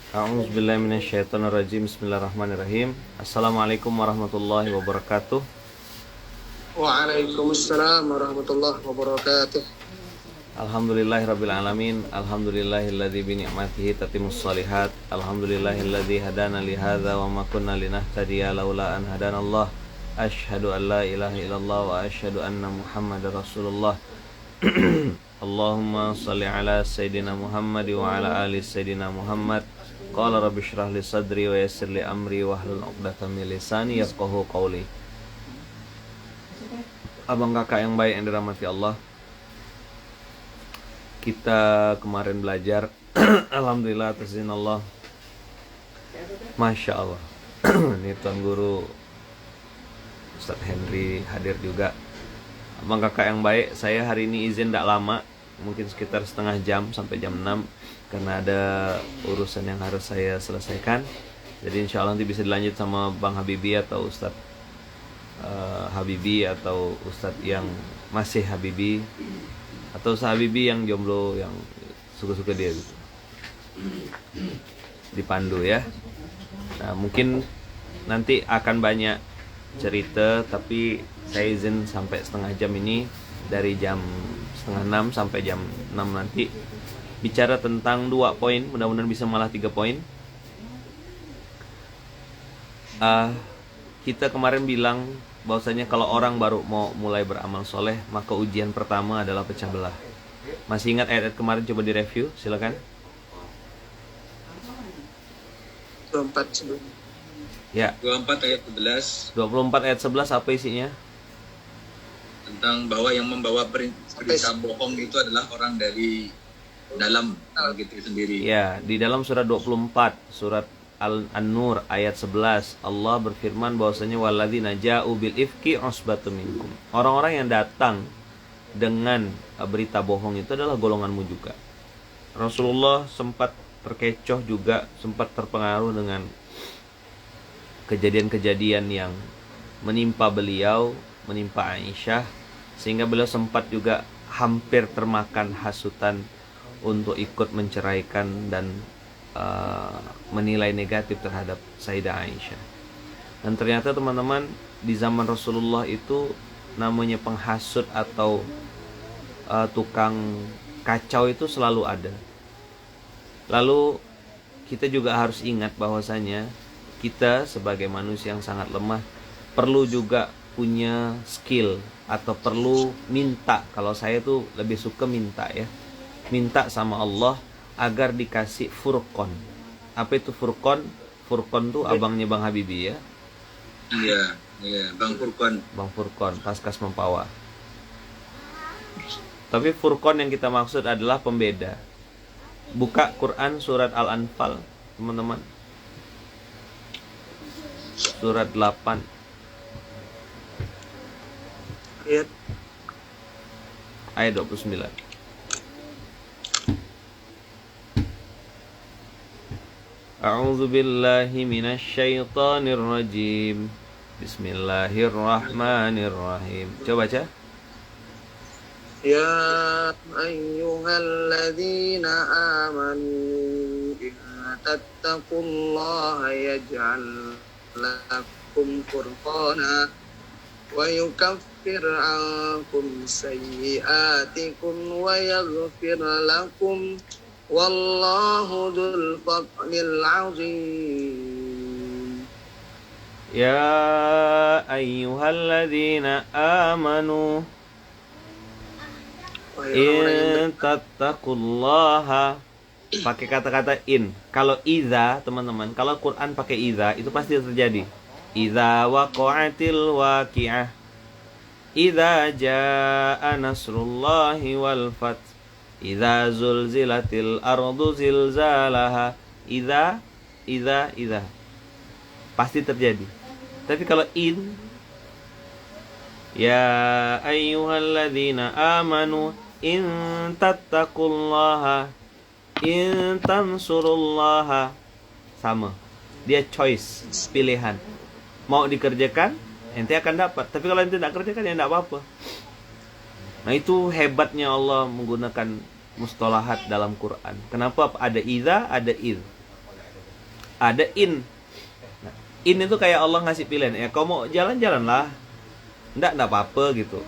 A'udzubillahi minasyaitonirrajim. Bismillahirrahmanirrahim. Assalamualaikum warahmatullahi wabarakatuh. Waalaikumsalam warahmatullahi wabarakatuh. Alhamdulillahirabbil alamin. Alhamdulillahilladzi bi ni'matihi tatimmus shalihat. Alhamdulillahilladzi hadana li hadza wa ma kunna linahtadiya laula an hadanallah. Asyhadu an la ilaha illallah wa asyhadu anna Muhammadar Rasulullah. Allahumma shalli ala sayyidina Muhammad wa ala ali sayyidina Muhammad. Qala rabbi shrah li sadri wa yassir li amri wahlul 'uqdatam min lisani yafqahu qawli. Abang kakak yang baik yang dirahmati Allah, kita kemarin belajar alhamdulillah atas izin Allah. Masya Allah. Ini Tuan Guru Ustadz Henry hadir juga. Abang kakak yang baik, saya hari ini izin tidak lama, mungkin sekitar setengah jam sampai jam 6, karena ada urusan yang harus saya selesaikan. Jadi insya Allah nanti bisa dilanjut sama Bang Habibi atau Ustadz Habibi, atau Ustadz yang masih Habibi, atau Habibi yang jomblo, yang suka-suka dia gitu, dipandu ya. Nah, mungkin nanti akan banyak cerita, tapi saya izin sampai setengah jam ini, dari jam setengah 6 sampai jam 6 nanti, bicara tentang 2 poin, mudah-mudahan bisa malah 3 poin. Kita kemarin bilang bahwasanya kalau orang baru mau mulai beramal soleh, maka ujian pertama adalah pecah belah. Masih ingat ayat-ayat kemarin? Coba direview, silakan. 24 sebelum. Ya. 24 ayat 11 24 ayat 11 apa isinya? tentang bahwa yang membawa berita bohong itu adalah orang dari dalam gitu sendiri. Ya, di dalam surat 24, surat An-Nur ayat 11, Allah berfirman bahwasanya walladzina ja'u bil ifki usbatum minkum. Orang-orang yang datang dengan berita bohong itu adalah golonganmu juga. Rasulullah sempat terkecoh juga, sempat terpengaruh dengan kejadian-kejadian yang menimpa beliau, menimpa Aisyah, sehingga beliau sempat juga hampir termakan hasutan untuk ikut menceraikan dan menilai negatif terhadap Sayyidah Aisyah. Dan ternyata teman-teman, di zaman Rasulullah itu namanya penghasut atau tukang kacau itu selalu ada. Lalu kita juga harus ingat bahwasanya kita sebagai manusia yang sangat lemah perlu juga punya skill, atau perlu minta. Kalau saya tuh lebih suka minta ya, minta sama Allah agar dikasih furqon. Apa itu furqon? Furqon tuh abangnya Bang Habibi ya. Iya, Bang Furqon. Bang Furqon, Paskas Mempawa. Tapi furqon yang kita maksud adalah pembeda. Buka Quran surat Al-Anfal, teman-teman. Surat 8 ayat 29. A'udzu billahi minasyaitonir rajim. Bismillahirrahmanirrahim. Coba baca. Ya ayyuhalladzina amanu in tattaqullaha yaj'al lakum furqana wa yukaffir ankum sayyi'atikum wa yaghfir lakum wallahu dzul fadlil azim. Ya ayyuhalladzina amanu in tattaqullaha, pakai kata-kata in. Kalau iza, teman-teman, kalau Quran pakai iza, itu pasti terjadi. Iza waqa'atil waqi'ah, iza jaa nasrullahi wal fath, iza zulzilatil ardu zilzalaha. Iza pasti terjadi. Tapi kalau in, ya ayyuhalladzina amanu in tattaqullaha in tansurullaha, sama. Dia choice, pilihan. Mau dikerjakan, ente akan dapat. Tapi kalau ente tidak kerjakan, ya tidak apa-apa. Nah, itu hebatnya Allah menggunakan mustalahat dalam Quran. Kenapa ada idza, ada id. ada in. Nah, in itu kayak Allah ngasih pilihan, ya kau mau jalan-jalan lah, enggak apa-apa gitu.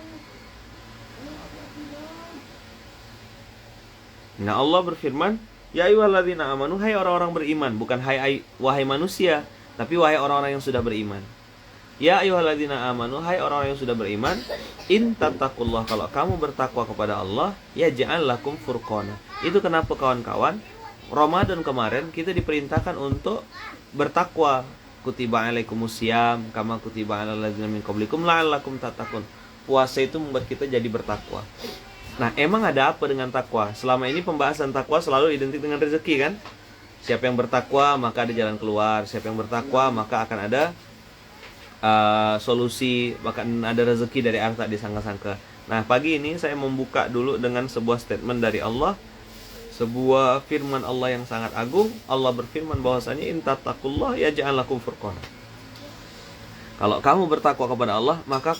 Nah Allah berfirman, ya ayyuhalladzina amanu, hai orang-orang beriman, bukan wahai manusia, tapi wahai orang-orang yang sudah beriman. Ya ayyuhalladzina amanu, hai orang-orang yang sudah beriman, in tattaqullah, kalau kamu bertakwa kepada Allah, yaj'al lakum furqana. Itu kenapa kawan-kawan, Ramadan kemarin kita diperintahkan untuk bertakwa. Kutiba alaikumusiyam kama kutiba alal ladzina min qablikum la'allakum tattaqun. Puasa itu membuat kita jadi bertakwa. Nah, emang ada apa dengan takwa? Selama ini pembahasan takwa selalu identik dengan rezeki kan? Siapa yang bertakwa maka ada jalan keluar. Siapa yang bertakwa maka akan ada solusi, bahkan ada rezeki dari arah tak disangka-sangka. Nah, pagi ini saya membuka dulu dengan sebuah statement dari Allah, sebuah firman Allah yang sangat agung. Allah berfirman bahwasanya in tattaqullah yaj'al lakum furqana. Kalau kamu bertakwa kepada Allah, maka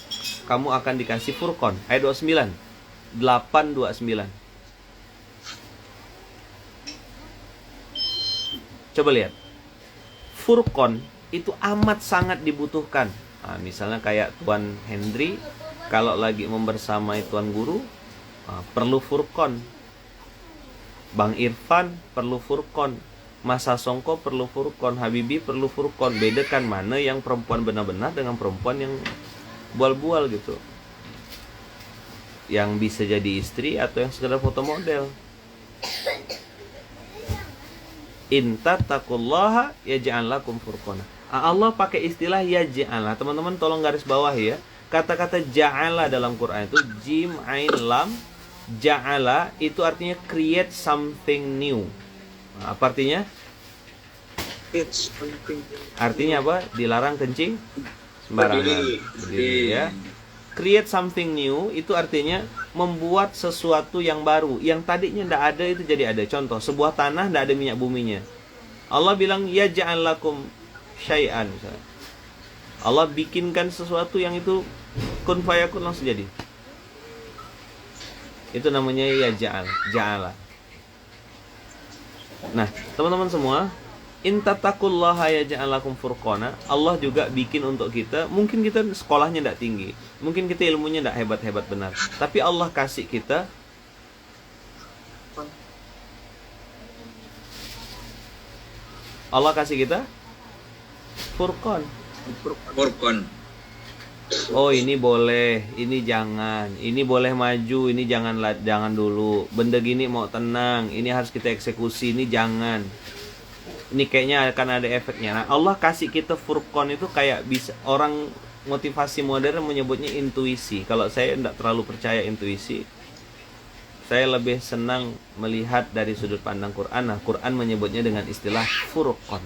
kamu akan dikasih furqan. Ayat 29. 829. Coba lihat. Furqan itu amat sangat dibutuhkan. Nah, misalnya kayak Tuan Hendry kalau lagi membersamai Tuan Guru, perlu furqan. Bang Irfan perlu furqan. Mas Songko perlu furqan. Habibi perlu furqan. Bedakan mana yang perempuan benar-benar dengan perempuan yang bual-bual gitu, yang bisa jadi istri atau yang sekedar foto model. In tattaqullaha yaj'al lakum furqana. Allah pakai istilah yaj'ala. Teman-teman tolong garis bawah ya. Kata-kata ja'ala dalam Quran itu jim ain lam. Ja'ala itu artinya create something new. Nah, apa artinya? It's something. Artinya apa? Dilarang kencing sembarangan. Berdiri ya. Create something new itu artinya membuat sesuatu yang baru. Yang tadinya tidak ada itu jadi ada. Contoh, sebuah tanah tidak ada minyak buminya. Allah bilang ya ja'al lakum syai'an misalnya. Allah bikinkan sesuatu yang itu kun fayakun langsung jadi. Itu namanya ya ja'ala. Nah, teman-teman semua, in tattaqullaha yaj'al lakum furqana. Allah juga bikin untuk kita. Mungkin kita sekolahnya tidak tinggi, mungkin kita ilmunya tidak hebat-hebat benar, tapi Allah kasih kita furqan. Oh, ini boleh, ini jangan, ini boleh maju, ini jangan dulu. Benda gini mau tenang, ini harus kita eksekusi, ini jangan. Ini kayaknya akan ada efeknya. Nah, Allah kasih kita furqan itu kayak bisa, orang motivasi modern menyebutnya intuisi. Kalau saya tidak terlalu percaya intuisi. Saya lebih senang melihat dari sudut pandang Quran. Nah, Quran menyebutnya dengan istilah furqan.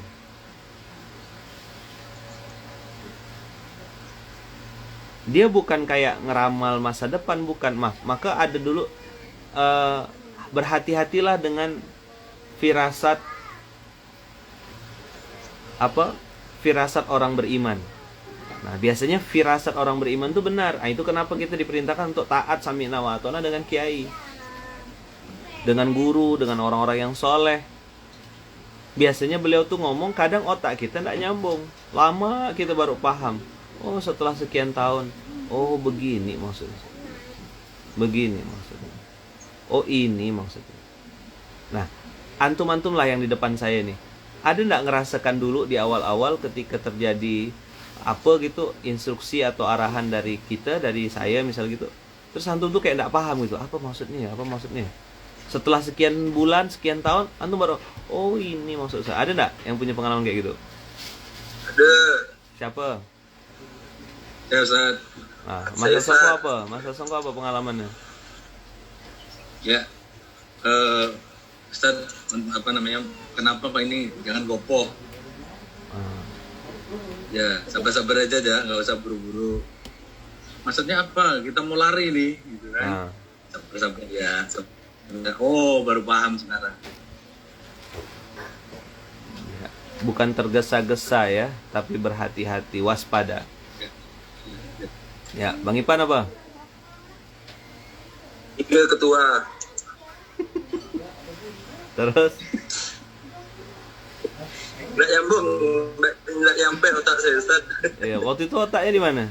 Dia bukan kayak ngeramal masa depan, bukan. Maka ada dulu berhati-hatilah dengan firasat orang beriman. Nah, biasanya firasat orang beriman itu benar. Nah, itu kenapa kita diperintahkan untuk taat sami'na wa ata'na dengan kiai, dengan guru, dengan orang-orang yang soleh. Biasanya beliau tuh ngomong, kadang otak kita tidak nyambung, lama kita baru paham. Oh, setelah sekian tahun, oh begini maksudnya. Begini maksudnya. Oh, ini maksudnya. Nah, antum-antum lah yang di depan saya nih. Ada nggak ngerasakan dulu di awal-awal ketika terjadi apa gitu, instruksi atau arahan dari kita, dari saya misal gitu, terus antum tuh kayak nggak paham gitu, apa maksudnya? Setelah sekian bulan, sekian tahun, antum baru, oh ini maksud saya. Ada nggak yang punya pengalaman kayak gitu? Ada. Siapa? Ya, Ustaz. Nah, Masa Songko apa pengalamannya? Ya, Ustaz, kenapa Pak ini jangan gopoh? Ya, sabar-sabar aja nggak usah buru-buru. Maksudnya apa? Kita mau lari nih, gitu kan? Sabar-sabar ya. Oh, baru paham sekarang. Ya, bukan tergesa-gesa ya, tapi berhati-hati, waspada. Ya, Bang Ipan apa? Tiga ketua. Terus? Nggak nyambung, nggak nyampe otak saya Ustaz. Ya, waktu itu otaknya di mana?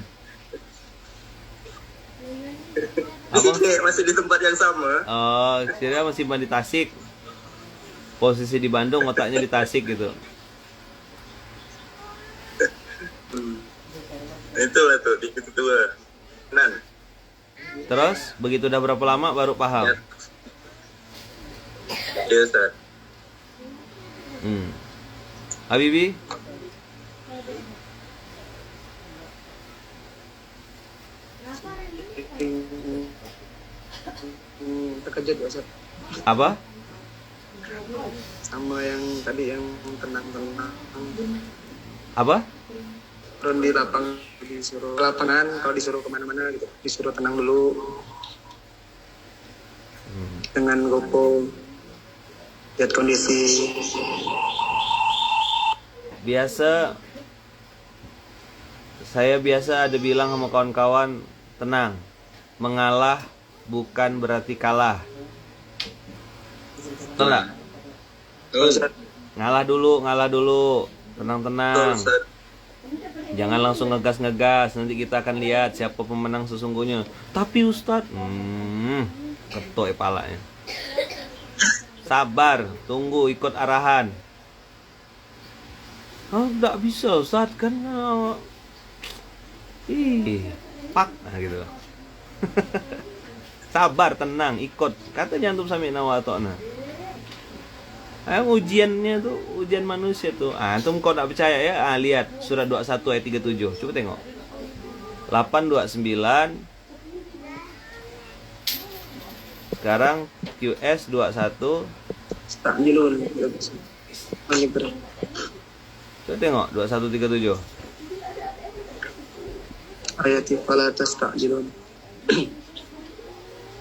Di sini masih di tempat yang sama. Oh, kira masih di Tasik. Posisi di Bandung, otaknya di Tasik gitu. Itulah tuh di kedua. Nan. Terus, begitu udah berapa lama baru paham? Ya Ustaz. Habibi? Terkejut ya Ustaz. Apa? Sama yang tadi yang tenang-tenang. Apa? Turun di disuruh lapangan, kalau disuruh kemana-mana gitu, disuruh tenang dulu. Dengan GoPro lihat kondisi. Saya biasa ada bilang sama kawan-kawan, tenang, mengalah bukan berarti kalah. Betul nggak? Betul. Ngalah dulu, tenang-tenang. Jangan langsung ngegas, nanti kita akan lihat siapa pemenang sesungguhnya. Tapi Ustadz, ketok kepalanya. Sabar, tunggu, ikut arahan. Oh, enggak bisa Ustadz, kan pak, nah gitu. Sabar, tenang, ikut. Kata jantung sami nawa atokna. Ujiannya tuh, ujian manusia tuh. Antum kau tak percaya ya? Lihat surat 21 ayat 37. Coba tengok. 829. Sekarang QS 21. Stakjilun. Coba tengok 2137. Ayat fala tastajilun.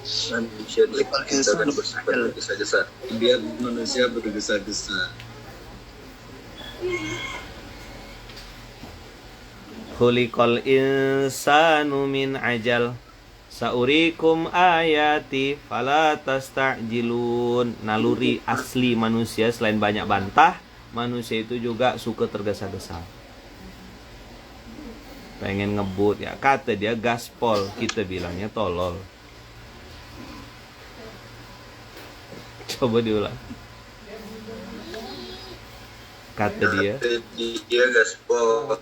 Manusia kita akan bersifat bergesa-gesa. Biar manusia bergesa-gesa. Khuliqal insanu min ajal. Saurikum ayati fala tastajilun. Naluri asli manusia selain banyak bantah, manusia itu juga suka tergesa-gesa. Pengen ngebut ya, kata dia gaspol, kita bilangnya tolol. Coba diulang. Kata dia gaspol.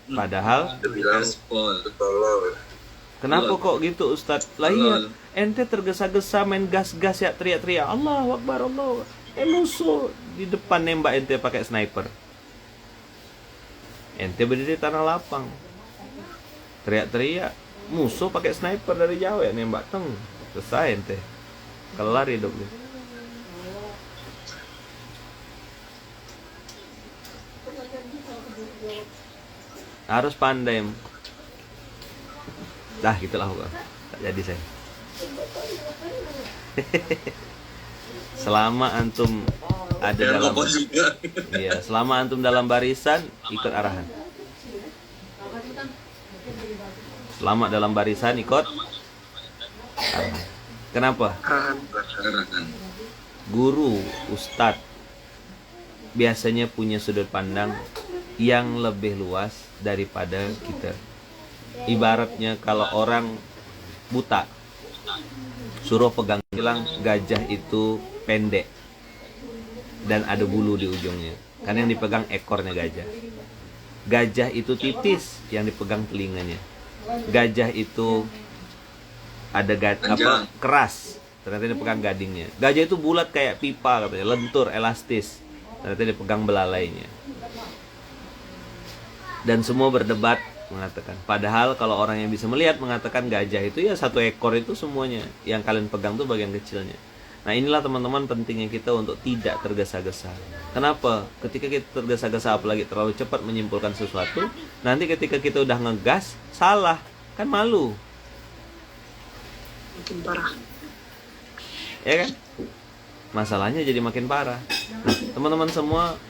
Padahal Bilang tolol. kenapa kok gitu Ustadz? Lah iya, ente tergesa-gesa main gas-gas ya, teriak-teriak Allahu Akbar, Allah. Musuh di depan nembak ente pakai sniper. Ente berdiri di tanah lapang. Teriak-teriak, musuh pakai sniper dari jauh ya nembak, selesai ente. Kelar hidupnya. Harus pandai. Dah gitulah gua. Tak jadi saya. Selama antum ada dalam selama antum dalam barisan, ikut arahan. Selama dalam barisan ikut arahan. Kenapa? Guru, ustadz biasanya punya sudut pandang yang lebih luas daripada kita. Ibaratnya kalau orang buta suruh pegang, bilang gajah itu pendek dan ada bulu di ujungnya. Kan yang dipegang ekornya gajah. Gajah itu tipis, yang dipegang telinganya. Gajah itu ada keras, ternyata dipegang gadingnya. Gajah itu bulat kayak pipa katanya, lentur, elastis, ternyata dipegang belalainya. Dan semua berdebat mengatakan, padahal kalau orang yang bisa melihat mengatakan gajah itu ya satu ekor itu semuanya, yang kalian pegang tuh bagian kecilnya. Nah inilah teman-teman pentingnya kita untuk tidak tergesa-gesa. Kenapa? Ketika kita tergesa-gesa, apalagi terlalu cepat menyimpulkan sesuatu, nanti ketika kita udah ngegas, salah, kan malu. Makin parah. Ya kan? Masalahnya jadi makin parah. Nah, teman-teman semua,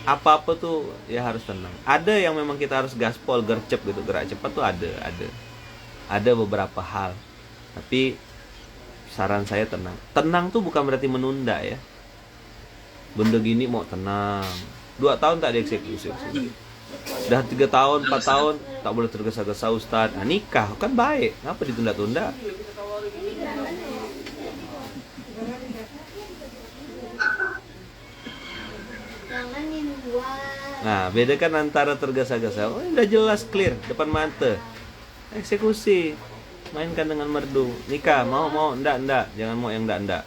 apa-apa tuh ya harus tenang. Ada yang memang kita harus gaspol, gercep gitu, gerak cepat tuh ada. Ada beberapa hal. Tapi saran saya tenang. Tenang tuh bukan berarti menunda ya. Benda gini mau tenang. 2 tahun tak dieksekusi. Dah 3 tahun, 4 tahun tak boleh tergesa-gesa Ustaz. Nah, nikah kan baik. Ngapa ditunda-tunda? Nah, bedakan antara tergesa-gesa. Oh, udah jelas clear depan mata. Eksekusi. Mainkan dengan merdu. Nikah, mau, enggak. Jangan mau yang enggak.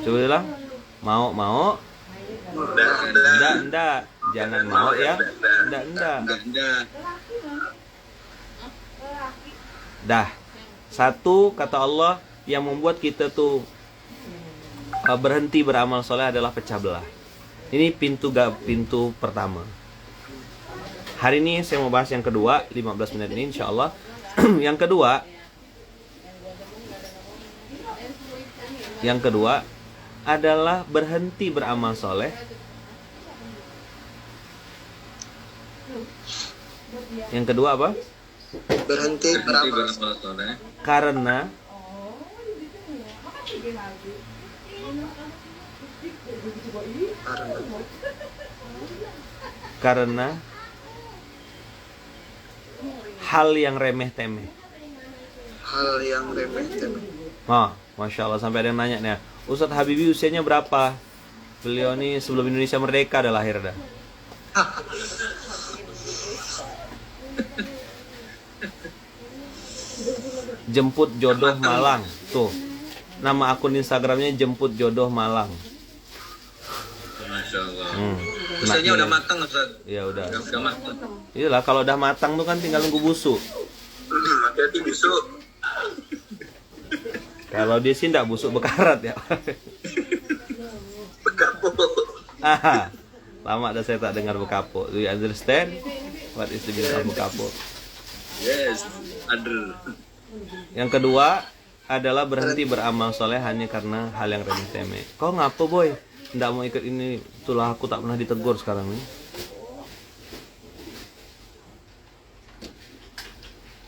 Coba bilang. Mau. Enggak. Jangan mau ya. Enggak. Dah. Satu kata Allah yang membuat kita tuh berhenti beramal soleh adalah pecah belah. Ini pintu pertama. Hari ini saya mau bahas yang kedua, 15 menit ini insya Allah. Yang kedua adalah berhenti beramal soleh. Yang kedua apa? Berhenti beramal soleh. Karena hal yang remeh-temeh. Masya Allah, sampai ada yang nanya nih, Ustadz Habibie usianya berapa? Beliau nih sebelum Indonesia merdeka dah lahir dah. Jemput Jodoh Malang. Tuh, nama akun Instagramnya Jemput Jodoh Malang. Masya Allah. Usianya udah matang, Ustaz. Iya udah. Udah matang. Iyalah, kalau udah matang tuh kan tinggal nunggu busuk. Hati-hati busuk. Kalau dia sih enggak busuk, bekarat ya. Bekapuk. Lama dah saya tak dengar bekapuk. Do you understand what is the meaning of bekapuk? Yes, ada. Yang kedua adalah berhenti beramal soleh hanya karena hal yang remeh-temeh. Kau ngapa boy? Nggak mau ikut ini, itulah aku tak pernah ditegur sekarang nih.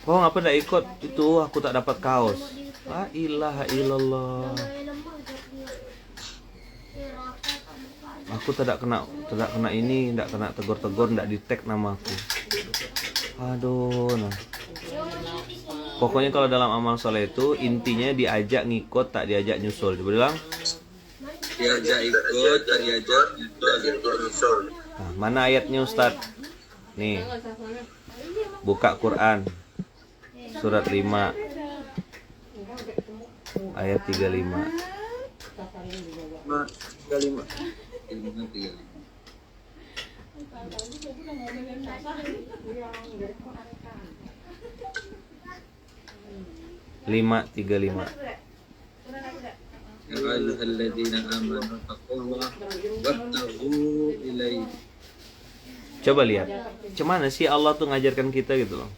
Kau ngapa nggak ikut? Itu aku tak dapat kaos. La ilaha illallah. Aku tidak kena ini, tidak kena tegur-tegur, tidak di tag namaku. Aduh, nah. Pokoknya kalau dalam amal soleh itu intinya diajak ngikut, tak diajak nyusul. Coba bilang. Diajak ikut, diajak nyusul. Nah, mana ayatnya Ustaz? Nih. Buka Quran. Surat 5. Ayat 35. 35. 5:35. Ya ayyuhalladzina amanu taqullaha wabtaghu ilaihi. Coba lihat, cuman sih Allah tuh ngajarkan kita gitu loh.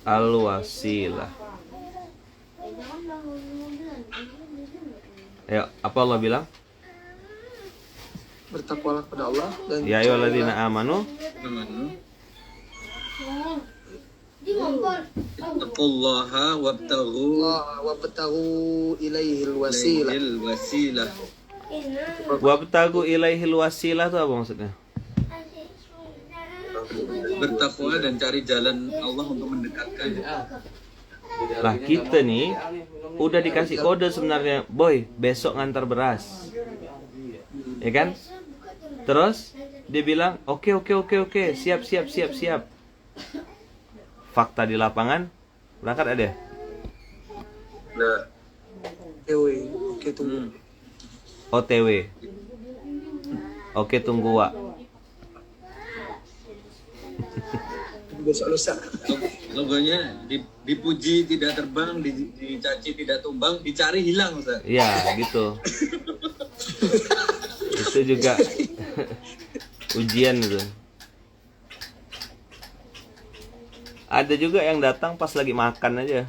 Al-wasilah. Ya, apa Allah bilang? Bertakwalah kepada Allah dan Ya ayyuhalladzina amanu taqullaha wabtaghu ilaihil wasilah. Wabtagu ilaihil wasilah itu apa maksudnya? Bertakwa dan cari jalan Allah untuk mendekatkan. Lah kita nih udah dikasih kode sebenarnya, boy, besok ngantar beras. Ya kan? Terus dia bilang, "Oke, siap. Fakta di lapangan berangkat ada. Nah, Oke tunggu. OTW. Oke tunggu Wak. Besok lusa. logonya dipuji tidak terbang, dicaci tidak tumbang, dicari hilang, Ustaz. Iya, gitu. Itu juga ujian itu. Ada juga yang datang pas lagi makan aja.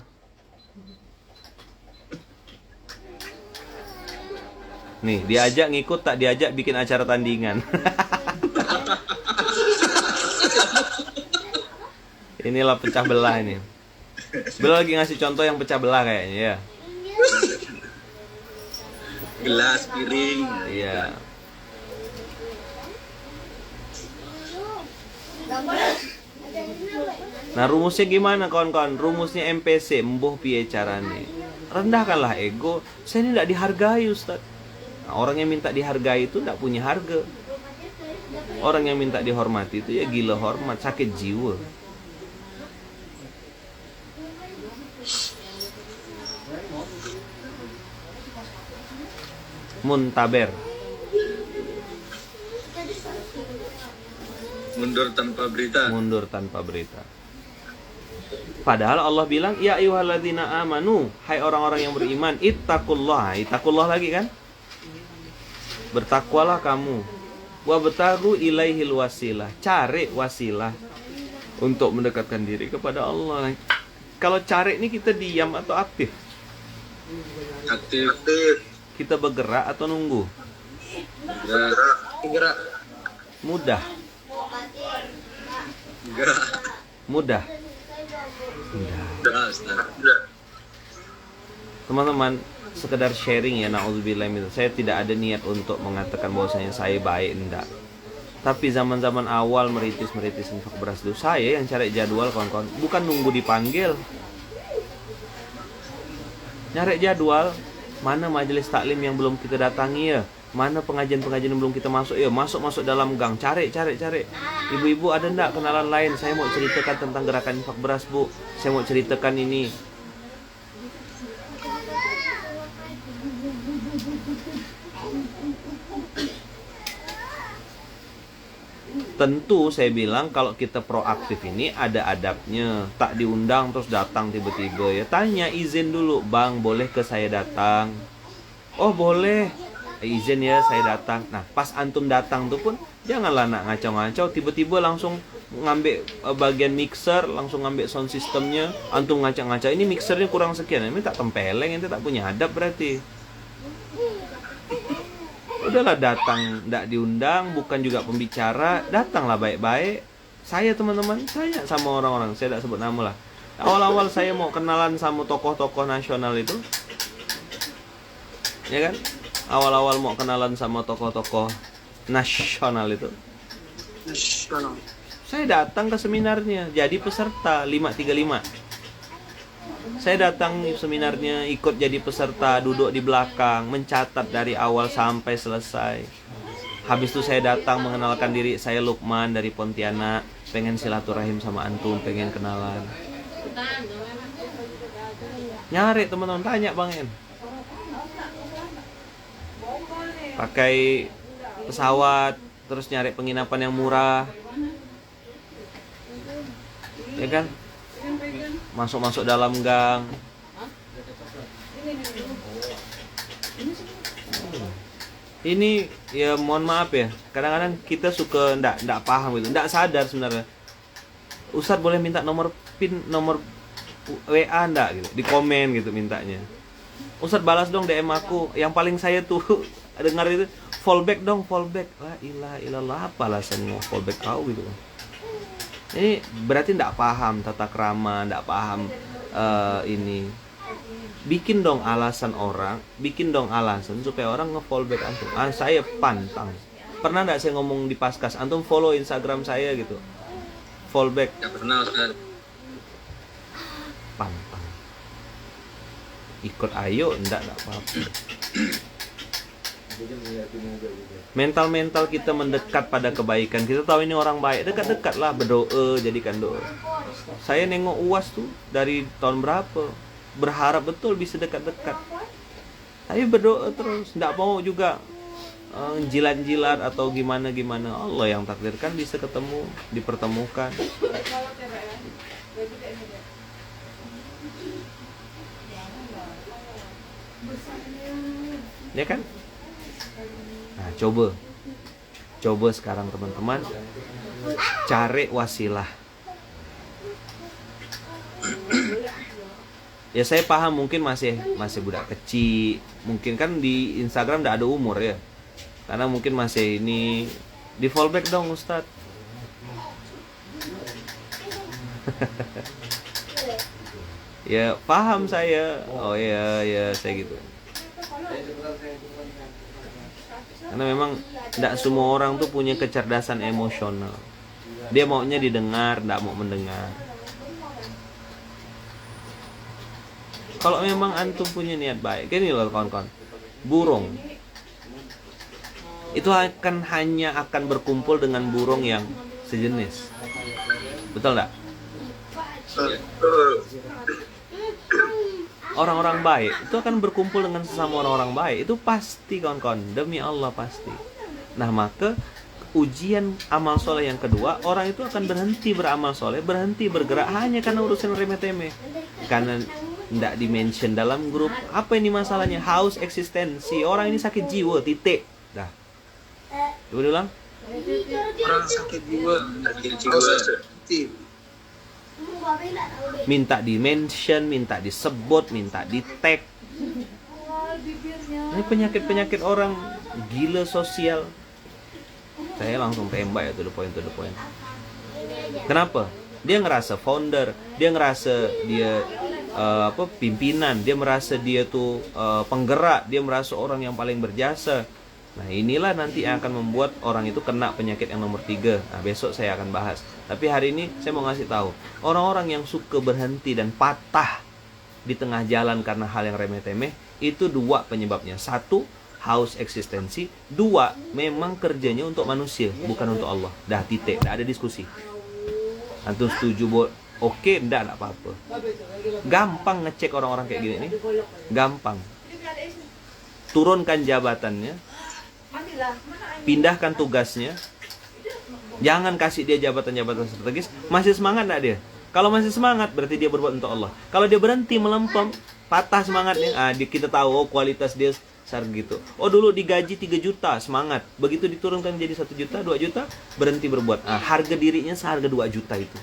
Nih, diajak ngikut, tak diajak bikin acara tandingan. Inilah pecah belah ini. Beliau lagi ngasih contoh yang pecah belah kayaknya ya. Gelas, piring. Iya. Nah rumusnya gimana kawan-kawan? Rumusnya MPC, mbuh piye carane? Rendahkanlah ego. Saya ini tidak dihargai Ustaz. Nah, orang yang minta dihargai itu tidak punya harga. Orang yang minta dihormati itu ya gila hormat, sakit jiwa. Muntaber. Mundur tanpa berita. Mundur tanpa berita. Padahal Allah bilang, ya ayyuhalladzina amanu, hai orang-orang yang beriman, ittaqullah. Ittaqullah lagi kan? Bertakwalah kamu. Wabtagu ilaihil wasilah. Cari wasilah untuk mendekatkan diri kepada Allah. Kalau cari ini kita diam atau aktif? Aktif. Kita bergerak atau nunggu? Gerak. Mudah. Gerak. Mudah. Gerak, Ustaz. Teman-teman, sekedar sharing ya, na'udzubillah min. Saya tidak ada niat untuk mengatakan bahwasanya saya baik, enggak. Tapi zaman-zaman awal meritis infak beras itu, saya yang cari jadwal kawan-kawan, bukan nunggu dipanggil. Nyari jadwal, mana majelis taklim yang belum kita datangi ya, mana pengajian-pengajian yang belum kita masuk ya, masuk dalam gang, cari. Ibu-ibu ada enggak kenalan lain? Saya mau ceritakan tentang gerakan infak beras, Bu. Saya mau ceritakan ini. Tentu saya bilang kalau kita proaktif ini ada adabnya. Tak diundang terus datang tiba-tiba ya. Tanya izin dulu, Bang boleh ke saya datang? Oh boleh, izin ya saya datang. Nah pas antum datang tuh pun janganlah nak ngacau-ngacau. Tiba-tiba langsung ngambil bagian mixer, langsung ngambil sound systemnya. Antum ngacau-ngacau, ini mixernya kurang sekian. Ini tak tempeleng, ini tak punya adab berarti. Udahlah datang, tidak diundang, bukan juga pembicara, datanglah baik-baik. Saya teman-teman, saya sama orang-orang, saya tidak sebut nama lah. Awal-awal saya mau kenalan sama tokoh-tokoh nasional itu, ya kan? Awal-awal mau kenalan sama tokoh-tokoh nasional itu, saya datang ke seminarnya, jadi peserta 535. Saya datang seminarnya, ikut jadi peserta, duduk di belakang, mencatat dari awal sampai selesai. Habis itu saya datang mengenalkan diri, saya Lukman dari Pontianak, pengen silaturahim sama antum, pengen kenalan. Nyari teman-teman, tanya Bang En. Pakai pesawat, terus nyari penginapan yang murah. Ya kan? Masuk dalam gang. Ini ya mohon maaf ya, kadang-kadang kita suka ndak paham gitu, ndak sadar sebenarnya. Ustadz boleh minta nomor PIN, nomor WA ndak gitu, di komen gitu mintanya. Ustadz balas dong DM aku. Yang paling saya tuh dengar itu fallback dong, fallback. La ilaha illallah, apa alasannya mau fallback kau gitu. Ini berarti tidak paham tata krama, tidak paham ini. Bikin dong alasan orang, bikin dong alasan supaya orang nge-fallback antum. Saya pantang. Pernah tidak saya ngomong di Paskas, antum follow Instagram saya gitu, fallback. Ya pernah Ustaz. Pantang. Ikut ayo, tidak apa-apa. Mental kita mendekat pada kebaikan. Kita tahu ini orang baik, dekat-dekat lah, berdoa, jadikan doa. Saya nengok UAS tuh dari tahun berapa, berharap betul bisa dekat-dekat. Tapi berdoa terus, tidak mau juga jilat-jilat atau gimana-gimana. Allah yang takdirkan bisa ketemu, dipertemukan. Ya kan? Nah, coba sekarang teman-teman cari wasilah. Ya saya paham mungkin masih budak kecil, mungkin kan di Instagram tidak ada umur ya, karena mungkin masih ini. Di fallback dong Ustadz. Ya paham saya. Oh ya ya saya gitu. Karena memang tidak semua orang tuh punya kecerdasan emosional. Dia maunya didengar, tidak mau mendengar. Kalau memang antum punya niat baik, gini loh kawan-kawan. Burung itu hanya akan berkumpul dengan burung yang sejenis. Betul enggak? Orang-orang baik itu akan berkumpul dengan sesama orang-orang baik. Itu pasti kawan-kawan, demi Allah pasti. Nah maka ujian amal soleh yang kedua, orang itu akan berhenti beramal soleh, berhenti bergerak hanya karena urusan remeh-temeh. Karena tidak dimention dalam grup. Apa ini masalahnya? Haus eksistensi. Orang ini sakit jiwa, titik. Dah. Coba diulang. Orang sakit jiwa, haus eksistensi. Minta di mention, minta disebut, minta di tag. Ini penyakit-penyakit orang gila sosial. Saya langsung tembak ya, to the point. Kenapa? Dia ngerasa founder, dia ngerasa dia pimpinan, dia merasa dia tuh penggerak, dia merasa orang yang paling berjasa. Nah inilah nanti yang akan membuat orang itu kena penyakit yang nomor 3. Nah besok saya akan bahas. Tapi hari ini saya mau ngasih tahu, orang-orang yang suka berhenti dan patah di tengah jalan karena hal yang remeh-temeh, itu 2 penyebabnya. 1, haus eksistensi. 2, memang kerjanya untuk manusia, bukan untuk Allah. Dah titik, tidak ada diskusi. Antum setuju buat oke, enggak apa-apa. Gampang ngecek orang-orang kayak gini nih. Gampang. Turunkan jabatannya, pindahkan tugasnya. Jangan kasih dia jabatan-jabatan strategis. Masih semangat enggak dia? Kalau masih semangat berarti dia berbuat untuk Allah. Kalau dia berhenti melempem, patah semangatnya, kita tahu kualitas dia besar gitu. Oh dulu digaji 3 juta, semangat. Begitu diturunkan jadi 1 juta, 2 juta, berhenti berbuat. Harga dirinya seharga 2 juta itu.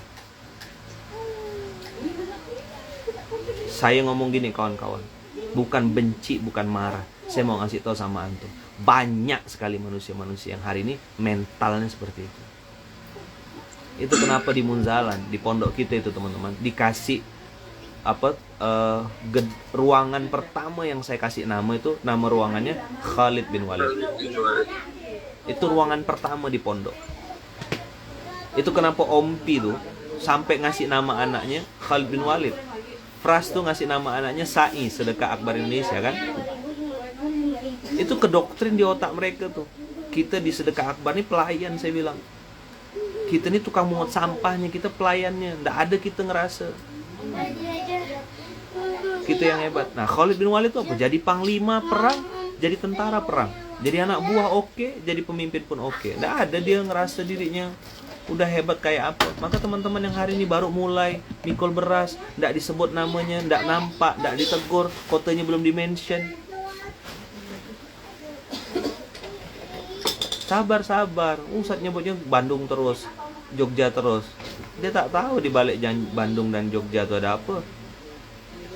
Saya ngomong gini kawan-kawan, bukan benci, bukan marah. Saya mau ngasih tahu sama antum, banyak sekali manusia-manusia yang hari ini mentalnya seperti itu. Itu kenapa di Munzalan, di pondok kita itu teman-teman, dikasih ruangan pertama yang saya kasih nama itu, nama ruangannya Khalid bin Walid. Itu ruangan pertama di pondok. Itu kenapa Ompi tuh sampai ngasih nama anaknya Khalid bin Walid. Pras tuh ngasih nama anaknya Sa'i, Sedekah Akbar Indonesia kan. Itu kedoktrin di otak mereka tuh. Kita di Sedekah Akbar ini pelayan, saya bilang. Kita ini tukang mungut sampahnya, kita pelayannya. Nggak ada kita ngerasa kita yang hebat. Nah Khalid bin Walid itu apa? Jadi panglima perang, jadi tentara perang, jadi anak buah oke, jadi pemimpin pun oke. Nggak ada dia ngerasa dirinya udah hebat kayak apa. Maka teman-teman yang hari ini baru mulai mikul beras, nggak disebut namanya, nggak nampak, nggak ditegur, kotanya belum dimention. Sabar. Ustadz nyebutnya Bandung terus, Jogja terus. Dia tak tahu di balik Bandung dan Jogja itu ada apa.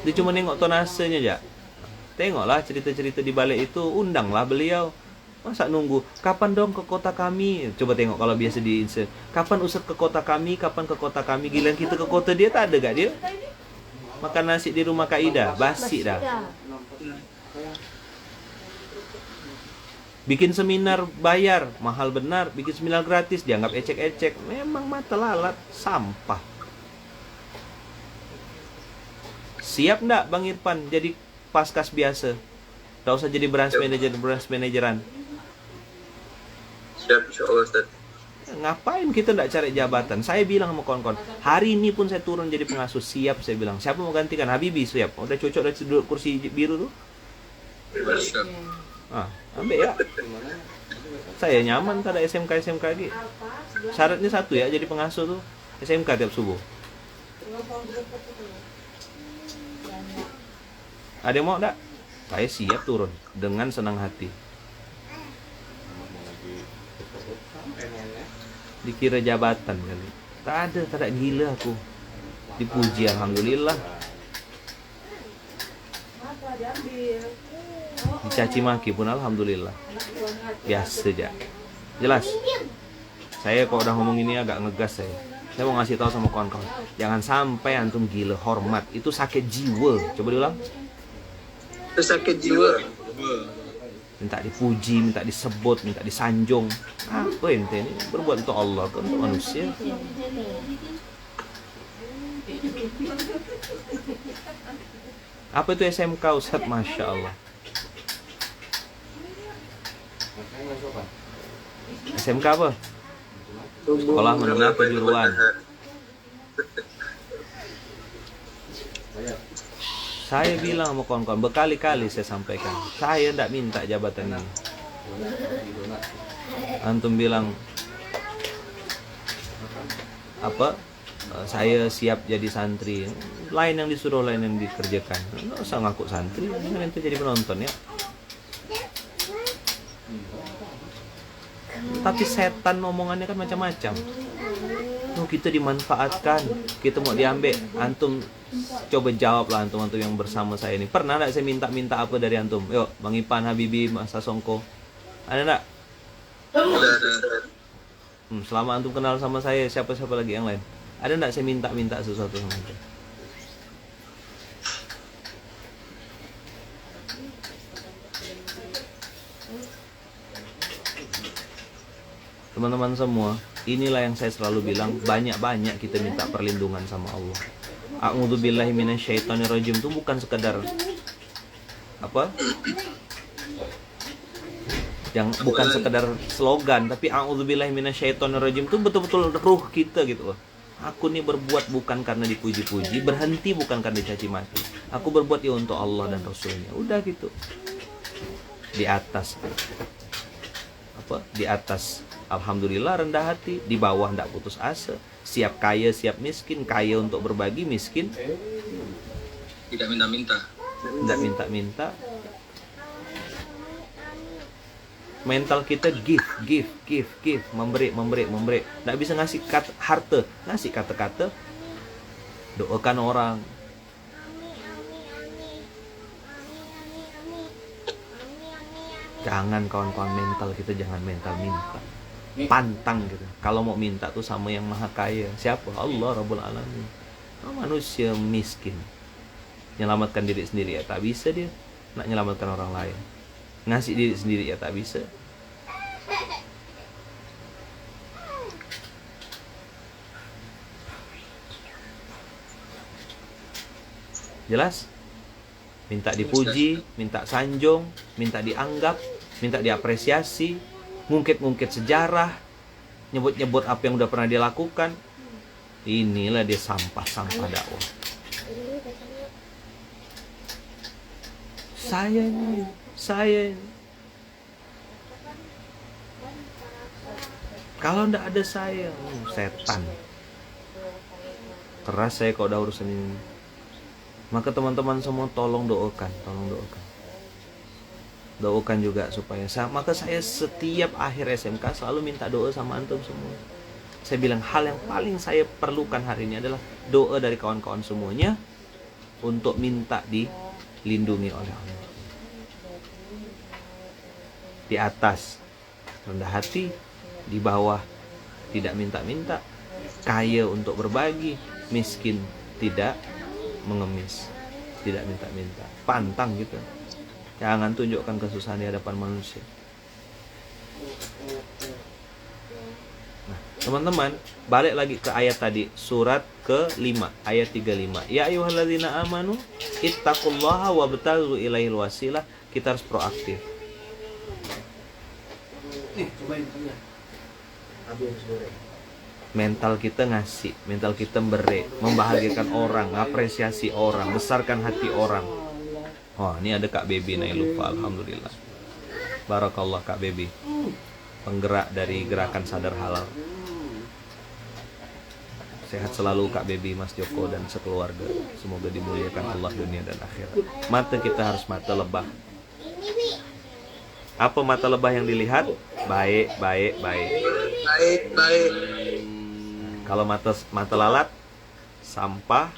Dia cuma nengok tonasenya aja. Tengoklah cerita-cerita di balik itu, undanglah beliau. Masa nunggu, kapan dong ke kota kami? Coba tengok kalau biasa di Insta. Kapan Ustadz ke kota kami? Kapan ke kota kami? Giliran kita ke kota dia tak ada gak dia? Makan nasi di rumah Kak Ida, basi dah. Bikin seminar bayar, mahal benar. Bikin seminar gratis, dianggap ecek-ecek. Memang mata lalat, sampah. Siap ndak Bang Irfan jadi paskas biasa? Tak usah jadi branch manajeran. Siap, insyaAllah Ustaz. Ngapain kita ndak cari jabatan? Saya bilang sama kawan-kawan, hari ini pun saya turun jadi pengasuh. Siap, saya bilang. Siapa mau gantikan? Habibie siap. Udah cocok dari duduk kursi biru tuh. Ambil ya. Saya nyaman tak ada SMK lagi. Syaratnya 1 ya, jadi pengasuh tuh SMK tiap subuh. Ada yang mau enggak? Saya siap turun dengan senang hati. Dikira jabatan kali. Tak ada gila aku. Dipuji alhamdulillah. Dicaci maki pun alhamdulillah. Biasa aja. Jelas. Saya kalau udah ngomong ini agak ngegas saya. Saya mau ngasih tahu sama kawan-kawan, jangan sampai antum gila hormat, itu sakit jiwa. Coba diulang. Itu sakit jiwa. Minta dipuji, minta disebut, minta disanjung. Apa ente ini berbuat untuk Allah, kan untuk manusia. Apa itu SMK Ustaz? Masya Allah. SMK apa? Sekolah Menengah Kejuruan. Saya bilang sama kawan-kawan, berkali-kali saya sampaikan, saya tidak minta jabatan ini. Antum bilang apa? Saya siap jadi santri. Lain yang disuruh, lain yang dikerjakan. Nggak usah ngaku santri, nanti jadi penonton ya. Tapi setan omongannya kan macam-macam. Oh, kita dimanfaatkan, kita mau diambil. Antum coba jawab lah, antum yang bersama saya ini. Pernah enggak saya minta apa dari antum? Yuk, Bang Ipan, Habibi, Mas Sasongko. Ada enggak? Selama antum kenal sama saya, siapa-siapa lagi yang lain? Ada enggak saya minta sesuatu sama antum? Teman-teman semua, inilah yang saya selalu bilang, banyak-banyak kita minta perlindungan sama Allah. A'udzubillahi minasyaitonirrajim itu bukan sekedar apa? Yang bukan sekedar slogan, tapi a'udzubillahi minasyaitonirrajim itu betul-betul ruh kita gitu loh. Aku nih berbuat bukan karena dipuji-puji, berhenti bukan karena dicaci maki. Aku berbuat ya untuk Allah dan Rasulnya. Udah gitu. Di atas apa? Di atas alhamdulillah rendah hati, di bawah tidak putus asa, siap kaya, siap miskin, kaya untuk berbagi, miskin tidak minta-minta. Tidak minta-minta. Mental kita give, memberi. Tidak bisa ngasih harta, ngasih kata-kata, doakan orang. Jangan kawan-kawan, mental kita jangan mental minta. Pantang gitu. Kalau mau minta tuh sama yang maha kaya. Siapa? Allah Rabbul Alamin. Manusia miskin, nyelamatkan diri sendiri ya tak bisa dia. Nak nyelamatkan orang lain, ngasih diri sendiri ya tak bisa. Jelas? Minta dipuji, minta sanjung, minta dianggap, minta diapresiasi, ngungkit-ngungkit sejarah, nyebut-nyebut apa yang udah pernah dia lakukan. Inilah dia sampah-sampah dakwah. Saya ini. Kalau ndak ada saya, setan. Keras saya kalau udah urusan ini. Maka teman-teman semua tolong doakan. Doakan juga supaya maka saya setiap akhir SMK selalu minta doa sama antum semua. Saya bilang hal yang paling saya perlukan hari ini adalah doa dari kawan-kawan semuanya untuk minta dilindungi oleh Allah. Di atas rendah hati, di bawah tidak minta-minta, kaya untuk berbagi, miskin tidak mengemis, tidak minta-minta, pantang gitu. Jangan tunjukkan kesusahan di hadapan manusia. Nah, teman-teman, balik lagi ke ayat tadi, surat ke-5, ayat 35. Ya ayyuhalladzina amanu ittaqullaha wabtaghu ilaihil wasilah. Kita harus proaktif. Mental kita ngasih, mental kita beri, membahagiakan orang, apresiasi orang, besarkan hati orang. Oh, ini ada Kak Baby Nailufa, alhamdulillah. Barakallah Kak Baby, penggerak dari gerakan sadar halal. Sehat selalu Kak Baby, Mas Joko dan sekeluarga. Semoga dimuliakan Allah dunia dan akhirat. Mata kita harus mata lebah. Apa mata lebah yang dilihat? Baik. Kalau mata lalat, sampah.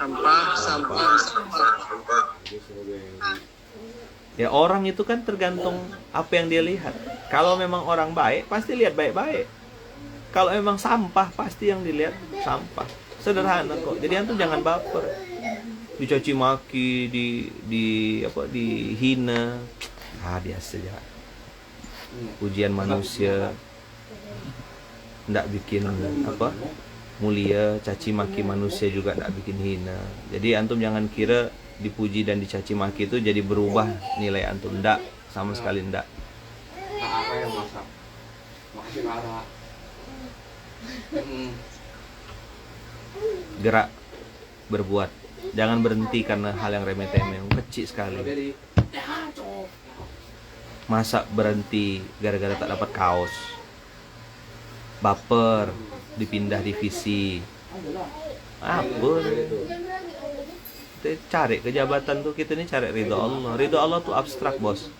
Ya orang itu kan tergantung apa yang dia lihat. Kalau memang orang baik, pasti lihat baik-baik. Kalau emang sampah pasti yang dilihat sampah. Sederhana kok. Jadi antum jangan baper. Dicaci maki, dihina. Biasa aja. Pujian manusia ndak bikin mulia, caci maki manusia juga ndak bikin hina. Jadi antum jangan kira dipuji dan dicaci maki itu jadi berubah nilai antum. Ndak, sama sekali ndak. Apa yang masak? Makasih Kara. Gerak, berbuat. Jangan berhenti karena hal yang remeh-temeh, kecil sekali. Masa berhenti gara-gara tak dapat kaos? Baper, dipindah divisi. Apa? Kita cari kejabatan tuh, kita ini cari ridho Allah. Ridho Allah tuh abstrak, bos.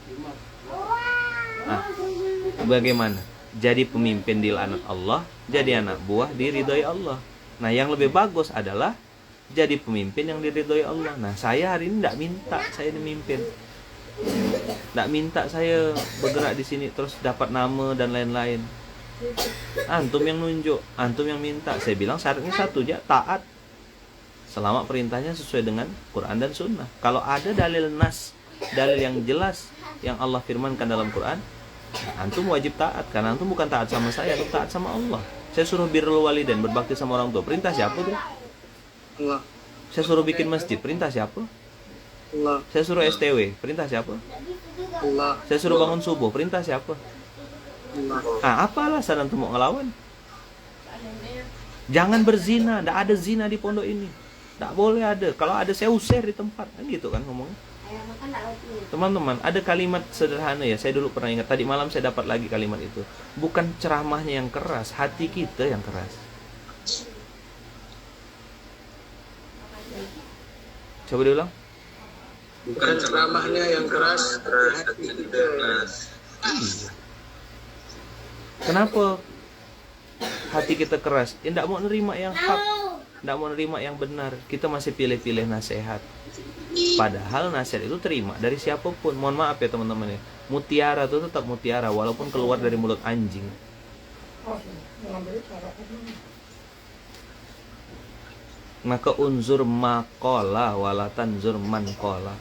Bagaimana? Jadi pemimpin di laknat Allah, jadi anak buah diridhoi Allah. Nah, yang lebih bagus adalah jadi pemimpin yang diridhoi Allah. Nah, saya hari ini tidak minta saya dimimpin. Tidak minta saya bergerak di sini terus dapat nama dan lain-lain. Antum yang nunjuk, antum yang minta. Saya bilang syaratnya satu aja, taat. Selama perintahnya sesuai dengan Quran dan Sunnah. Kalau ada dalil nas, dalil yang jelas yang Allah firmankan dalam Quran, antum wajib taat. Karena antum bukan taat sama saya, antum taat sama Allah. Saya suruh birrul walidain, berbakti sama orang tua. Perintah siapa tuh? Allah. Saya suruh bikin masjid, perintah siapa? Allah. Saya suruh STW, perintah siapa? Allah. Saya suruh bangun subuh, perintah siapa? Allah. Apa alasan antum mau ngelawan? Jangan berzina, tidak ada zina di pondok ini. Tidak boleh ada. Kalau ada saya usir di tempat, kan gitu kan ngomongnya. Teman-teman, ada kalimat sederhana ya. Saya dulu pernah ingat, tadi malam saya dapat lagi kalimat itu. Bukan ceramahnya yang keras, hati kita yang keras. Coba diulang. Bukan ceramahnya yang keras, hati kita yang keras. Kenapa hati kita keras? Ya tidak mau nerima yang hak, tidak mau nerima yang benar. Kita masih pilih-pilih nasihat. Padahal nasihat itu terima dari siapapun. Mohon maaf ya teman-teman ya. Mutiara itu tetap mutiara walaupun keluar dari mulut anjing. Maka unzur makola walatan zur mankola.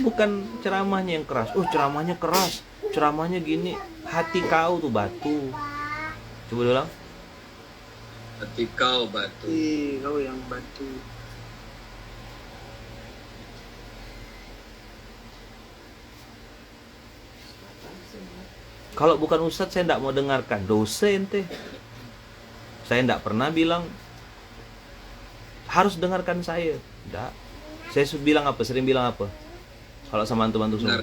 Bukan ceramahnya yang keras. Ceramahnya keras, ceramahnya gini. Hati kau tuh batu. Coba ulang. Hati kau batu. Kau yang batu. Kalau bukan ustadz saya tidak mau dengarkan. Dosa ente. Saya tidak pernah bilang harus dengarkan saya. Tidak. Saya bilang apa? Sering bilang apa? Kalau sama antum-antum semua.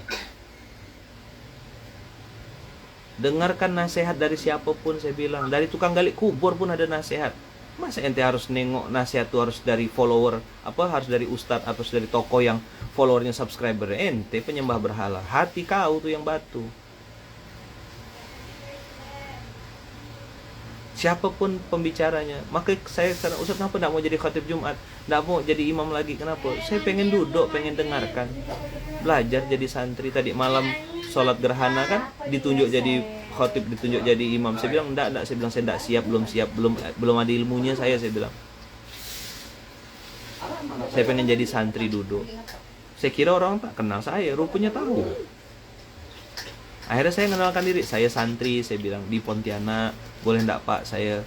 Dengarkan nasihat dari siapapun, saya bilang. Dari tukang gali kubur pun ada nasihat. Masa ente harus nengok nasihat itu harus dari follower, harus dari ustadz, harus dari tokoh yang followernya subscriber. Ente penyembah berhala. Hati kau tuh yang batu. Siapapun pembicaranya. Maka saya sekarang, Ustaz kenapa tidak mau jadi khatib Jumat, tidak mau jadi imam lagi? Kenapa? Saya pengen duduk, pengen dengarkan, belajar jadi santri. Tadi malam sholat gerhana kan ditunjuk jadi khatib, ditunjuk jadi imam. Saya bilang enggak. Saya bilang saya tidak siap, belum ada ilmunya saya bilang. Saya pengen jadi santri duduk. Saya kira orang tak kenal saya, rupanya tahu. Akhirnya saya mengenalkan diri, saya santri, saya bilang di Pontianak, boleh enggak Pak saya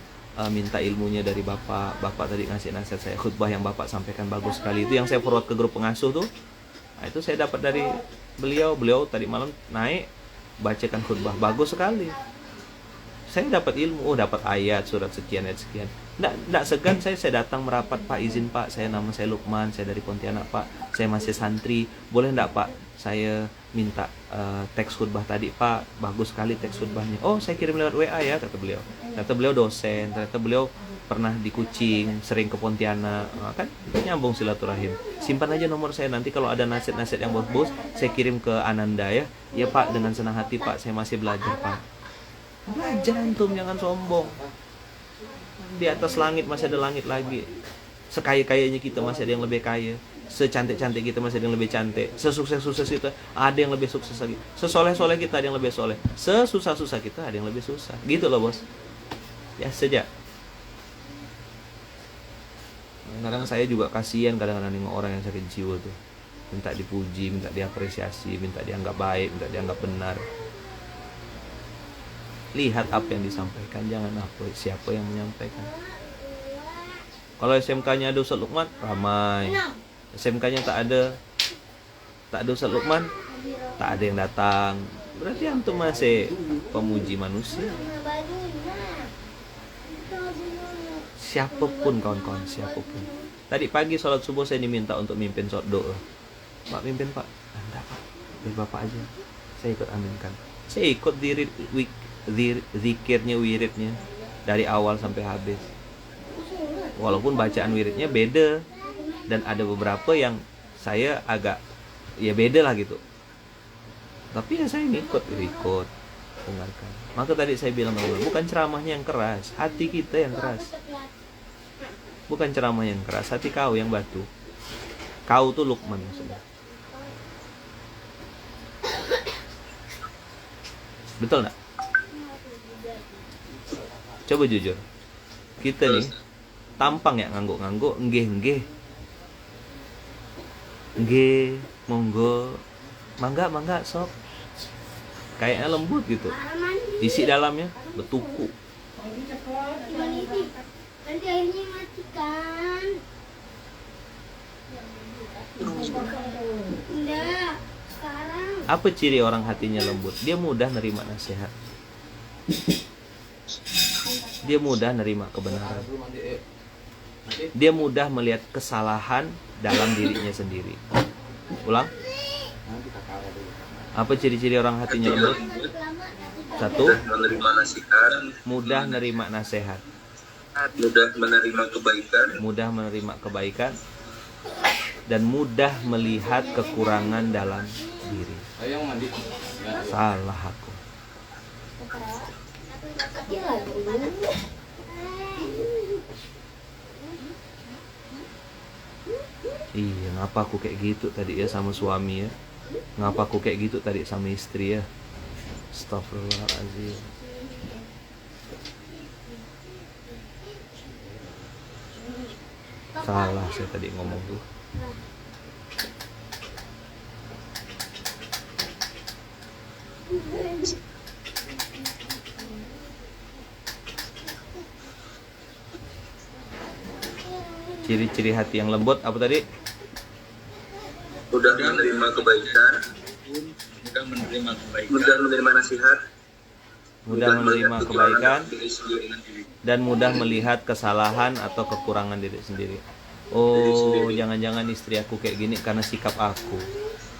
minta ilmunya dari Bapak. Bapak tadi ngasih nasihat saya, khutbah yang Bapak sampaikan bagus sekali. Itu yang saya forward ke grup pengasuh tuh. Nah, itu saya dapat dari beliau tadi malam naik bacakan khutbah bagus sekali. Saya dapat ilmu, dapat ayat surat sekian ayat sekian. Enggak segan saya datang merapat, Pak izin Pak, nama saya Lukman, saya dari Pontianak Pak, saya masih santri, boleh enggak Pak saya minta teks khutbah tadi Pak, bagus sekali teks khutbahnya. Saya kirim lewat WA ya, kata beliau. Ternyata beliau dosen, ternyata beliau pernah di Kucing, sering ke Pontianak. Kan nyambung silaturahim. Simpan aja nomor saya, nanti kalau ada nasihat-nasihat yang bagus, saya kirim ke Ananda ya. Ya Pak, dengan senang hati Pak, saya masih belajar Pak. Belajar antum, jangan sombong. Di atas langit masih ada langit lagi. Sekaya-kayanya kita masih ada yang lebih kaya. secantik-cantik kita masih ada yang lebih cantik, sesukses-sukses kita ada yang lebih sukses lagi, sesoleh-soleh kita ada yang lebih soleh, sesusah-susah kita ada yang lebih susah, gitu loh bos. Ya saja. Kadang saya juga kasihan kadang-kadang nengok orang yang sakit jiwa tuh, minta dipuji, minta diapresiasi, minta dianggap baik, minta dianggap benar. Lihat apa yang disampaikan, jangan apa siapa yang menyampaikan. Kalau SMK-nya ada Ustaz Lukman, ramai. SMK-nya tak ada Ustaz Lukman, tak ada yang datang. Berarti antum masih pemuji manusia. Siapapun kawan-kawan, siapapun. Tadi pagi sholat subuh saya diminta untuk mimpin sholat doa. Pak mimpin pak, enggak pak, biar bapak aja. Saya ikut aminkan. Saya ikut zikirnya, wiridnya dari awal sampai habis. Walaupun bacaan wiridnya beda dan ada beberapa yang saya agak ya beda lah gitu. Tapi ya saya ikut dengarkan. Maka tadi saya bilang bukan ceramahnya yang keras, hati kita yang keras. Bukan ceramah yang keras, hati kau yang batu. Kau tuh Lukman maksudnya. Betul nggak? Coba jujur. Kita nih tampang ya ngangguk-ngangguk, nggih, monggo, mangga sok. Kayaknya lembut gitu. Isi dalamnya betuku. Nanti airnya matikan. Enggak, sekarang. Apa ciri orang hatinya lembut? Dia mudah nerima nasihat. Dia mudah nerima kebenaran. Dia mudah melihat kesalahan dalam dirinya sendiri. Ulang. Apa ciri-ciri orang hatinya lembut? Satu, Menerima nasihat, mudah nerima nasihat. mudah menerima kebaikan, Mudah menerima kebaikan dan mudah melihat kekurangan dalam diri. Ayo mandi. Ya. Salah aku. Iya, ngapa aku kayak gitu tadi ya sama suami ya? Ngapa aku kayak gitu tadi sama istri ya? Astagfirullahaladzim. Salah saya tadi ngomong tuh. Ciri-ciri hati yang lembut apa tadi? mudah menerima kebaikan, mudah menerima kebaikan, mudah menerima nasihat, Mudah menerima kebaikan diri sendiri. dan mudah melihat kesalahan atau kekurangan diri sendiri. Oh, jangan-jangan istri aku kayak gini karena sikap aku.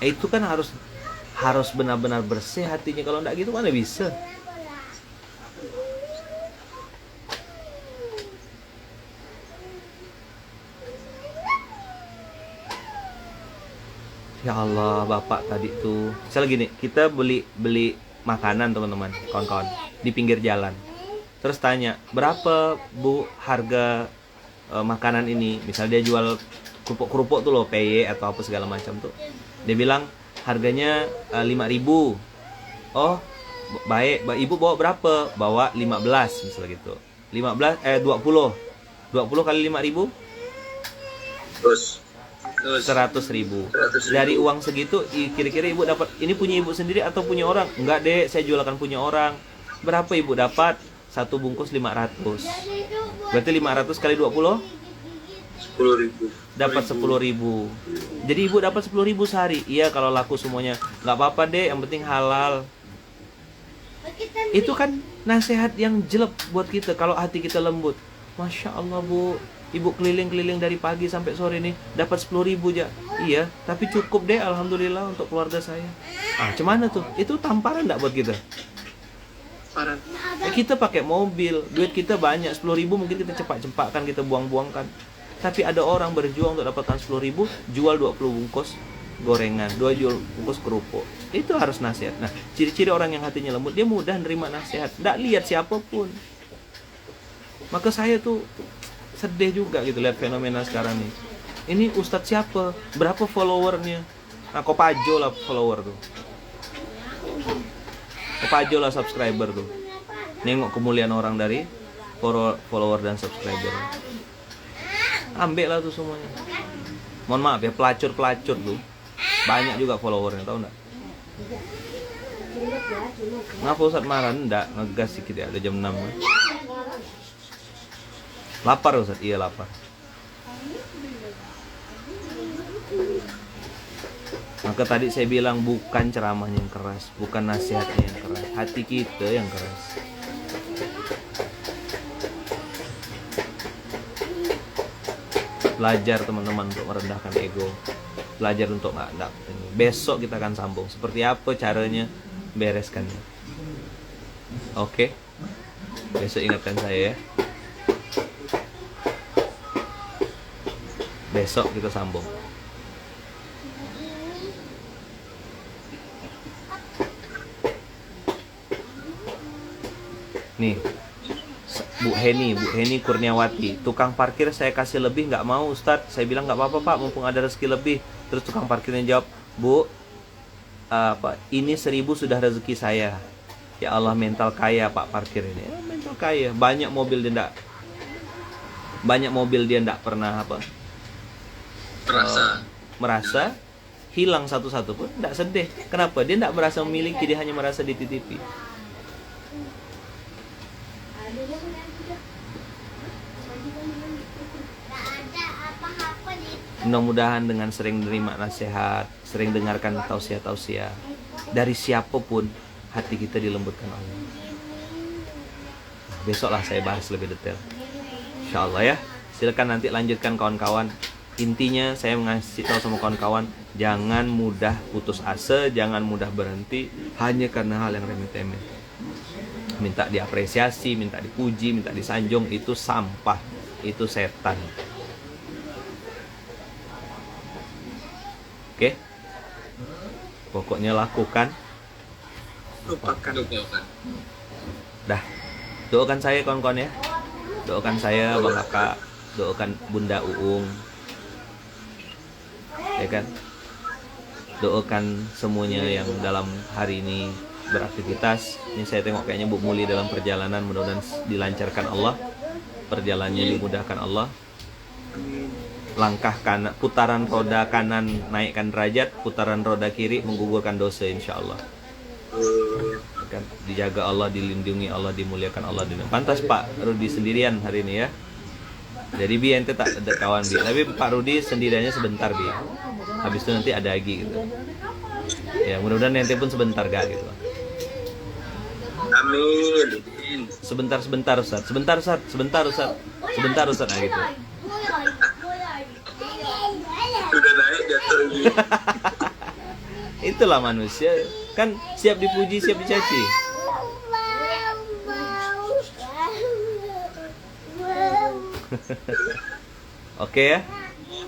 Itu kan harus benar-benar bersih hatinya. Kalau enggak gitu mana bisa? Ya Allah, Bapak tadi tuh. Misal gini, kita beli makanan teman-teman, kawan-kawan, di pinggir jalan. Terus tanya, berapa Bu harga makanan ini? Misal dia jual kerupuk-kerupuk tuh loh, PY atau apa segala macam tuh. Dia bilang harganya 5.000. Oh, baik. Ibu bawa berapa? Bawa 15 misalnya gitu. 20. 20 kali 5.000? Terus 100.000. Dari uang segitu kira-kira ibu dapat, ini punya ibu sendiri atau punya orang? Enggak deh, saya jualkan punya orang. Berapa ibu dapat? Satu bungkus 500. Berarti 500 kali 20 10.000. dapat 10.000. Jadi ibu dapat 10.000 sehari. Iya, kalau laku semuanya. Enggak apa-apa deh, yang penting halal. Itu kan nasihat yang jelek buat kita kalau hati kita lembut. Masya Allah Bu, ibu keliling-keliling dari pagi sampai sore nih dapat 10.000 aja. Iya, tapi cukup deh alhamdulillah untuk keluarga saya. Cuman tuh? Itu tamparan enggak buat kita? Parah. Kita pakai mobil, duit kita banyak, 10.000 mungkin kita cepat-cepatkan, kita buang-buangkan. Tapi ada orang berjuang untuk dapatkan 10.000, jual 20 bungkus gorengan, 2 jual bungkus kerupuk. Itu harus nasihat. Nah, ciri-ciri orang yang hatinya lembut, dia mudah nerima nasihat, enggak lihat siapapun. Maka saya tuh sedih juga gitu lihat fenomena sekarang nih. ini Ustadz siapa, berapa followernya. Nah, Kopajo lah follower tuh, Kopajo lah subscriber tuh. Nengok kemuliaan orang dari follower dan subscriber. Ambil lah tuh semuanya. Mohon maaf ya, pelacur tuh banyak juga followernya, tahu nggak? Ngapa Ustadz marah? Nggak, ngegas sedikit ya, ada jam 6 ya. Lapar Ustadz? Iya lapar. Maka tadi saya bilang bukan ceramahnya yang keras, bukan nasihatnya yang keras, hati kita yang keras. Belajar teman-teman untuk merendahkan ego, belajar untuk nggak. Besok kita akan sambung. Seperti apa caranya bereskannya? Oke, besok ingatkan saya ya. Besok kita sambung. Nih, Bu Heni Kurniawati, tukang parkir saya kasih lebih nggak mau Ustadz. Saya bilang nggak apa-apa Pak, mumpung ada rezeki lebih. Terus tukang parkirnya jawab, Bu, ini 1.000 sudah rezeki saya. Ya Allah, mental kaya Pak parkir ini. Ya, mental kaya, banyak mobil dia ndak pernah merasa hilang satu-satu pun, ndak sedih. Kenapa? Dia ndak merasa memiliki, dia hanya merasa dititipi. Mudah-mudahan dengan sering menerima nasihat, sering dengarkan tausiah-tausiah dari siapapun, hati kita dilembutkan Allah. Besoklah saya bahas lebih detail, insyaallah ya. Silakan nanti lanjutkan kawan-kawan. Intinya saya ngasih tahu sama kawan-kawan, jangan mudah putus asa, jangan mudah berhenti hanya karena hal yang remeh-temeh. Minta diapresiasi, minta dipuji, minta disanjung, itu sampah, itu setan. Oke, pokoknya lakukan, Lupakan. dah. Doakan saya kawan-kawan ya, doakan saya Bang Kakak, doakan Bunda Uung, ya kan, doakan semuanya yang dalam hari ini beraktivitas. Ini saya tengok kayaknya Bu Muli dalam perjalanan, mudah-mudahan dilancarkan Allah, perjalanannya dimudahkan Allah. Langkah kanan, putaran roda kanan naikkan derajat, putaran roda kiri menggugurkan dosa, insya Allah. Kan dijaga Allah, dilindungi Allah, dimuliakan Allah. Pantas Pak Rudi sendirian hari ini ya. Jadi Bi ente tak ada kawan Bi, tapi Pak Rudi sendiriannya sebentar Bi. Habis itu nanti ada lagi gitu. Ya mudah-mudahan ente pun sebentar gak gitu. Amin. Sebentar Ustaz. Sebentar Ustaz nah gitu. Sudah naik jatuh lagi. Itulah manusia, kan siap dipuji, siap dicaci. Oke ya,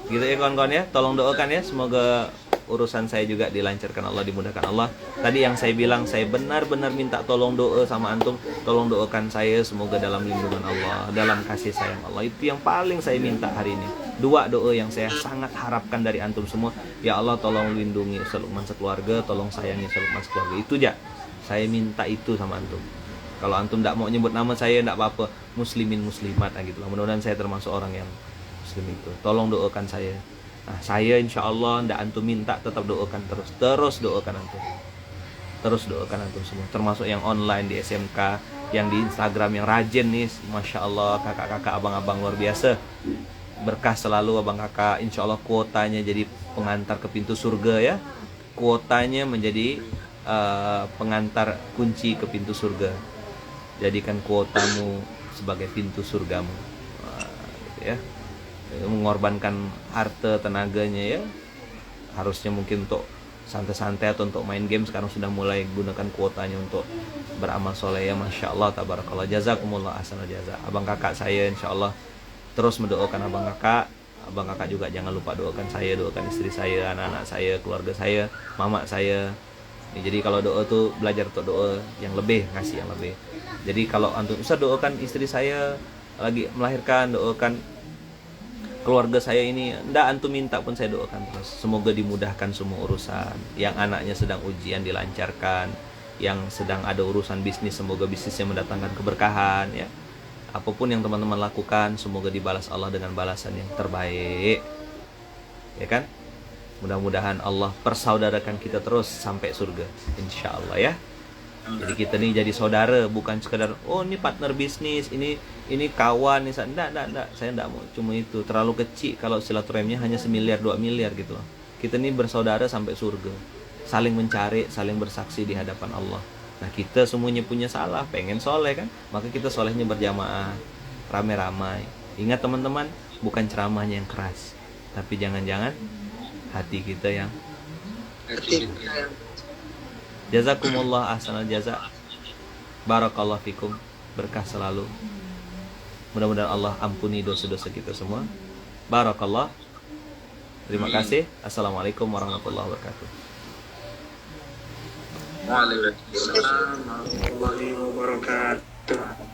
gitu ya kawan-kawan ya. Tolong doakan ya, semoga urusan saya juga dilancarkan Allah, dimudahkan Allah. Tadi yang saya bilang, saya benar-benar minta tolong doa sama antum. Tolong doakan saya semoga dalam lindungan Allah, dalam kasih sayang Allah. Itu yang paling saya minta hari ini. 2 doa yang saya sangat harapkan dari antum semua. Ya Allah, tolong lindungi Ustaz Lukman sekeluarga, tolong sayangi Ustaz Lukman sekeluarga. Itu aja, saya minta itu sama antum. Kalau antum tidak mau nyebut nama saya, tidak apa-apa. Muslimin muslimat gitu lah. Mudah-mudahan saya termasuk orang yang muslim itu. Tolong doakan saya. Nah, saya insya Allah ndak antum minta, tetap doakan terus doakan antum. Terus doakan antum semua, termasuk yang online di SMK, yang di Instagram yang rajin nih, masya Allah, kakak-kakak, abang-abang luar biasa. Berkah selalu abang kakak, insya Allah kuotanya jadi pengantar ke pintu surga ya. Kuotanya menjadi pengantar kunci ke pintu surga. Jadikan kuotamu sebagai pintu surgamu, gitu ya. Mengorbankan harta tenaganya ya, harusnya mungkin untuk santai-santai atau untuk main game, sekarang sudah mulai gunakan kuotanya untuk beramal soleh ya. Masya Allah, tabarakallah, jazakumullah ahsanal jaza. Abang kakak saya insya Allah terus mendoakan abang kakak juga jangan lupa doakan saya, doakan istri saya, anak-anak saya, keluarga saya, mama saya. Jadi kalau doa tuh belajar untuk doa yang lebih, ngasih yang lebih. Jadi kalau antum Ustaz doakan istri saya lagi melahirkan, doakan keluarga saya ini, ndak antum minta pun saya doakan terus. Semoga dimudahkan semua urusan. Yang anaknya sedang ujian dilancarkan, yang sedang ada urusan bisnis semoga bisnisnya mendatangkan keberkahan ya. Apapun yang teman-teman lakukan semoga dibalas Allah dengan balasan yang terbaik. Ya kan? Mudah-mudahan Allah persaudarakan kita terus sampai surga, insya Allah ya. Jadi kita nih jadi saudara, bukan sekedar oh ini partner bisnis, ini kawan, ini enggak, saya enggak mau cuma itu, terlalu kecil kalau silaturahimnya hanya 1 miliar 2 miliar gitu loh. Kita nih bersaudara sampai surga, saling mencari, saling bersaksi di hadapan Allah. Nah kita semuanya punya salah, pengen soleh kan, maka kita solehnya berjamaah, rame-ramai. Ingat teman-teman, bukan ceramahnya yang keras, tapi jangan-jangan hati kita yang Jazakumullah ahsanal jaza. Barakallahu fikum. Berkah selalu. Mudah-mudahan Allah ampuni dosa-dosa kita semua. Barakallah. Terima kasih. Assalamualaikum warahmatullahi wabarakatuh. Waalaikumsalam. Waalaikumsalam warahmatullahi wabarakatuh.